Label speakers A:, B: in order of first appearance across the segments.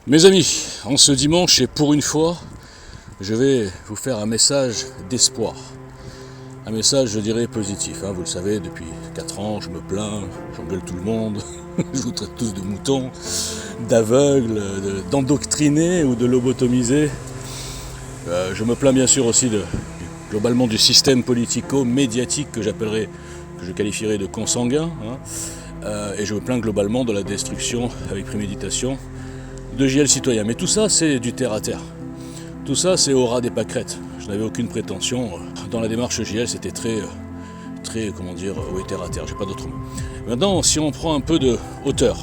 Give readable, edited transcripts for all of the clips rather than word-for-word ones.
A: Mes amis, en ce dimanche et pour une fois, je vais vous faire un message d'espoir. Un message, je dirais, positif. Vous le savez, depuis 4 ans, je me plains, j'engueule tout le monde, je vous traite tous de moutons, d'aveugles, d'endoctrinés ou de lobotomisés. Je me plains bien sûr aussi globalement du système politico-médiatique que je qualifierais de consanguin. Et je me plains globalement de la destruction avec préméditation de JL citoyen. Mais tout ça, c'est du terre-à-terre. Tout ça, c'est au ras des pâquerettes. Je n'avais aucune prétention. Dans la démarche JL, c'était très terre-à-terre. J'ai pas d'autre mot. Maintenant, si on prend un peu de hauteur,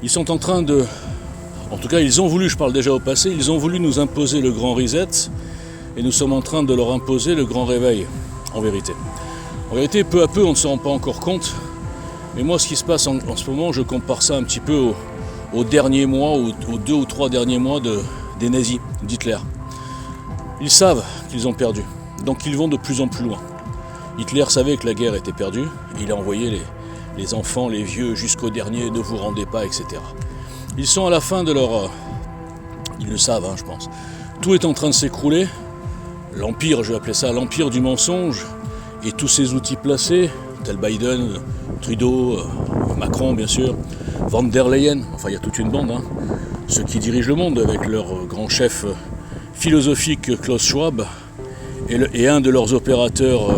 A: ils sont en train de... En tout cas, ils ont voulu, je parle déjà au passé, ils ont voulu nous imposer le grand reset et nous sommes en train de leur imposer le grand réveil, en vérité. En vérité, peu à peu, on ne se rend pas encore compte. Mais moi, ce qui se passe en ce moment, je compare ça un petit peu aux derniers mois, aux 2 ou 3 derniers mois des nazis, d'Hitler. Ils savent qu'ils ont perdu, donc ils vont de plus en plus loin. Hitler savait que la guerre était perdue, il a envoyé les enfants, les vieux, jusqu'au dernier, ne vous rendez pas, etc. Ils sont à la fin de leur... Ils le savent, je pense. Tout est en train de s'écrouler. L'empire, je vais appeler ça l'empire du mensonge, et tous ces outils placés, tel Biden, Trudeau, Macron bien sûr, Van der Leyen, enfin il y a toute une bande, ceux qui dirigent le monde avec leur grand chef philosophique Klaus Schwab et un de leurs opérateurs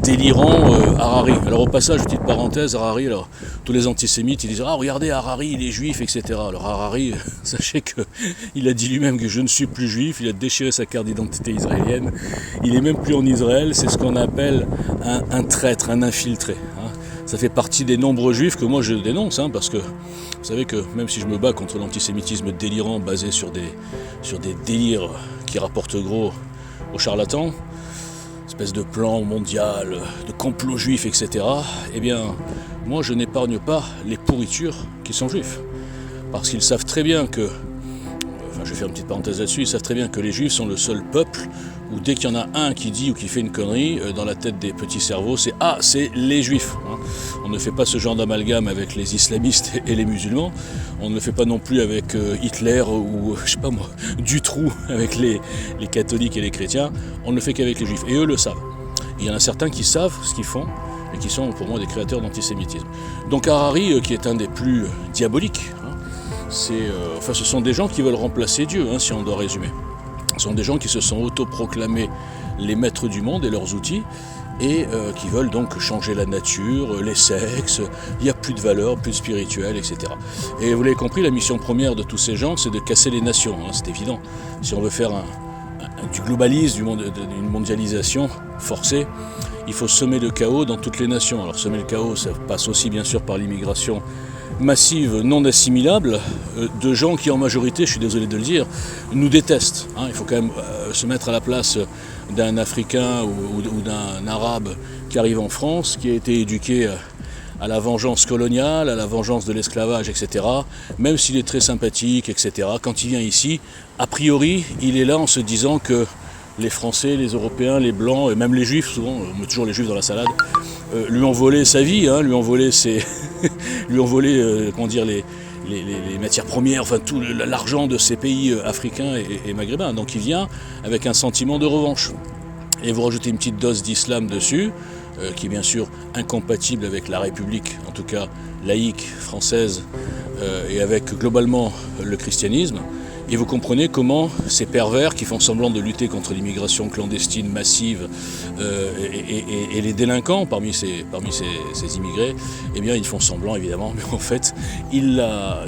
A: délirants, Harari. Alors au passage, petite parenthèse, Harari, alors tous les antisémites ils disent regardez Harari, il est juif, etc. Alors Harari, sachez qu'il a dit lui-même que je ne suis plus juif, il a déchiré sa carte d'identité israélienne, il est même plus en Israël, c'est ce qu'on appelle un traître, un infiltré. Ça fait partie des nombreux juifs que moi je dénonce, parce que vous savez que même si je me bats contre l'antisémitisme délirant basé sur des délires qui rapportent gros aux charlatans, espèce de plan mondial, de complot juif, etc., eh bien, moi je n'épargne pas les pourritures qui sont juifs. Parce qu'ils savent très bien que, je vais faire une petite parenthèse là-dessus, ils savent très bien que les juifs sont le seul peuple où dès qu'il y en a un qui dit ou qui fait une connerie, dans la tête des petits cerveaux, c'est les juifs. On ne fait pas ce genre d'amalgame avec les islamistes et les musulmans, on ne le fait pas non plus avec Hitler ou, je sais pas moi, Dutroux avec les catholiques et les chrétiens, on ne le fait qu'avec les juifs, et eux le savent. Il y en a certains qui savent ce qu'ils font, et qui sont pour moi des créateurs d'antisémitisme. Donc Harari, qui est un des plus diaboliques, ce sont des gens qui veulent remplacer Dieu, si on doit résumer. Ce sont des gens qui se sont autoproclamés les maîtres du monde et leurs outils, et qui veulent donc changer la nature, les sexes, il n'y a plus de valeurs, plus de spirituel, etc. Et vous l'avez compris, la mission première de tous ces gens, c'est de casser les nations, c'est évident. Si on veut faire du globalisme, d'une mondialisation forcée, il faut semer le chaos dans toutes les nations. Alors semer le chaos, ça passe aussi bien sûr par l'immigration massive, non assimilable, de gens qui en majorité, je suis désolé de le dire, nous détestent. Il faut quand même se mettre à la place d'un Africain ou d'un Arabe qui arrive en France, qui a été éduqué à la vengeance coloniale, à la vengeance de l'esclavage, etc. Même s'il est très sympathique, etc. Quand il vient ici, a priori, il est là en se disant que les Français, les Européens, les Blancs, et même les Juifs, souvent, on met toujours les Juifs dans la salade, lui ont volé sa vie, lui ont volé les matières premières, enfin tout l'argent de ces pays africains et maghrébins. Donc il vient avec un sentiment de revanche. Et vous rajoutez une petite dose d'islam dessus, qui est bien sûr incompatible avec la République, en tout cas laïque française, et avec globalement le christianisme. Et vous comprenez comment ces pervers qui font semblant de lutter contre l'immigration clandestine massive et les délinquants parmi ces immigrés, eh bien ils font semblant évidemment, mais en fait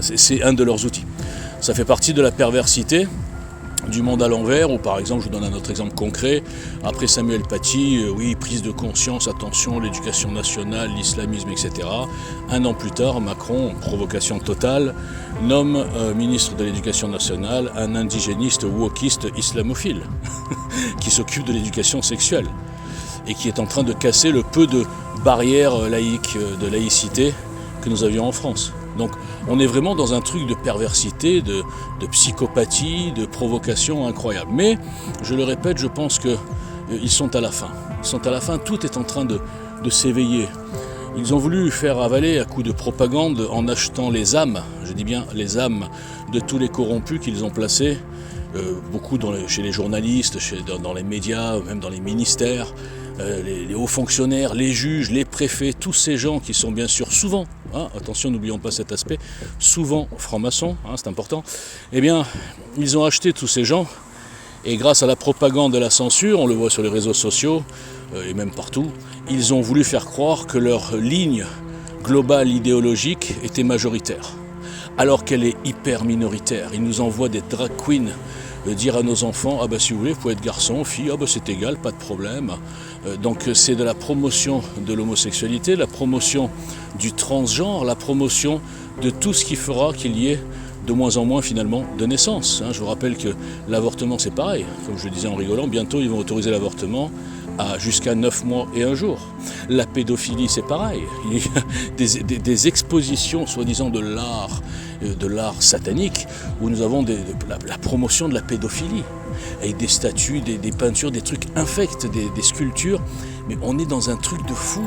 A: c'est un de leurs outils. Ça fait partie de la perversité du monde à l'envers, où par exemple, je vous donne un autre exemple concret, après Samuel Paty, prise de conscience, attention, l'éducation nationale, l'islamisme, etc. 1 an plus tard, Macron, provocation totale, nomme ministre de l'éducation nationale un indigéniste wokiste islamophile, qui s'occupe de l'éducation sexuelle, et qui est en train de casser le peu de barrières laïques, de laïcité que nous avions en France. Donc on est vraiment dans un truc de perversité, de psychopathie, de provocation incroyable. Mais, je le répète, je pense qu'ils sont à la fin. Ils sont à la fin, tout est en train de s'éveiller. Ils ont voulu faire avaler à coup de propagande en achetant les âmes, je dis bien les âmes, de tous les corrompus qu'ils ont placés, beaucoup chez les journalistes, dans les médias, même dans les ministères, les hauts fonctionnaires, les juges, les préfets, tous ces gens qui sont bien sûr souvent, attention n'oublions pas cet aspect, souvent francs-maçons, c'est important, eh bien ils ont acheté tous ces gens et grâce à la propagande de la censure, on le voit sur les réseaux sociaux et même partout, ils ont voulu faire croire que leur ligne globale idéologique était majoritaire, alors qu'elle est hyper minoritaire. Ils nous envoient des drag queens dire à nos enfants, ah bah si vous voulez, vous pouvez être garçon, fille, ah bah c'est égal, pas de problème. Donc c'est de la promotion de l'homosexualité, la promotion du transgenre, la promotion de tout ce qui fera qu'il y ait de moins en moins finalement de naissances. Je vous rappelle que l'avortement c'est pareil, comme je le disais en rigolant, bientôt ils vont autoriser l'avortement à jusqu'à 9 mois et 1 jour. La pédophilie c'est pareil, il y a des expositions soi-disant de l'art satanique où nous avons la promotion de la pédophilie avec des statues, des peintures, des trucs infects, des sculptures, mais on est dans un truc de fou.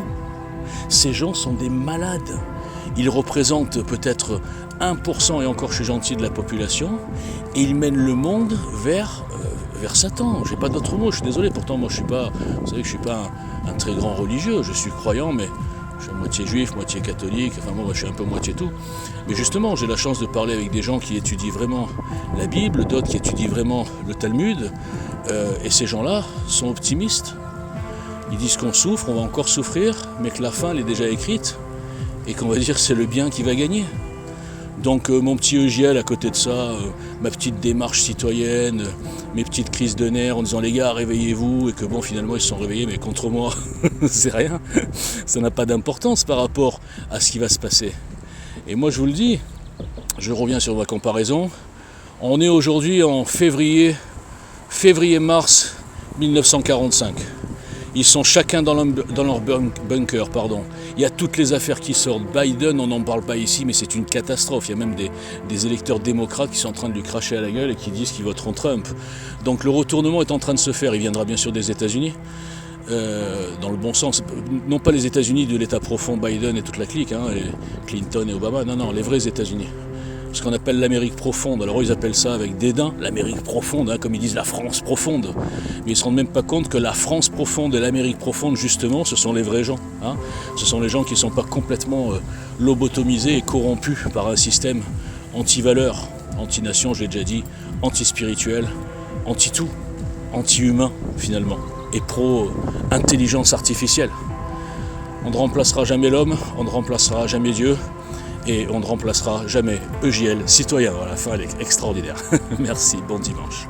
A: Ces gens sont des malades. Ils représentent peut-être 1%, et encore je suis gentil, de la population, et ils mènent le monde vers Satan. J'ai pas d'autre mot, je suis désolé, pourtant moi je suis pas, vous savez que je suis pas un très grand religieux, je suis croyant, mais je suis moitié juif, moitié catholique, enfin moi je suis un peu moitié tout. Mais justement, j'ai la chance de parler avec des gens qui étudient vraiment la Bible, d'autres qui étudient vraiment le Talmud, et ces gens-là sont optimistes. Ils disent qu'on souffre, on va encore souffrir, mais que la fin elle est déjà écrite, et qu'on va dire c'est le bien qui va gagner. Donc mon petit EGL à côté de ça, ma petite démarche citoyenne, mes petites crises de nerfs en disant les gars réveillez-vous, et que bon finalement ils se sont réveillés mais contre moi c'est rien, ça n'a pas d'importance par rapport à ce qui va se passer. Et moi je vous le dis, je reviens sur ma comparaison, on est aujourd'hui en février-mars 1945. Ils sont chacun dans leur bunker, pardon. Il y a toutes les affaires qui sortent. Biden, on n'en parle pas ici, mais c'est une catastrophe. Il y a même des électeurs démocrates qui sont en train de lui cracher à la gueule et qui disent qu'ils voteront Trump. Donc le retournement est en train de se faire. Il viendra bien sûr des États-Unis, dans le bon sens. Non pas les États-Unis de l'État profond, Biden et toute la clique, et Clinton et Obama. Non, les vrais États-Unis. Ce qu'on appelle l'Amérique profonde. Alors ils appellent ça avec dédain l'Amérique profonde, comme ils disent la France profonde. Mais ils ne se rendent même pas compte que la France profonde et l'Amérique profonde, justement, ce sont les vrais gens. Ce sont les gens qui ne sont pas complètement lobotomisés et corrompus par un système anti-valeurs, anti-nation, je l'ai déjà dit, anti-spirituel, anti-tout, anti-humain finalement, et pro-intelligence artificielle. On ne remplacera jamais l'homme, on ne remplacera jamais Dieu, et on ne remplacera jamais EJL, citoyen. Voilà, la fin elle est extraordinaire. Merci, bon dimanche.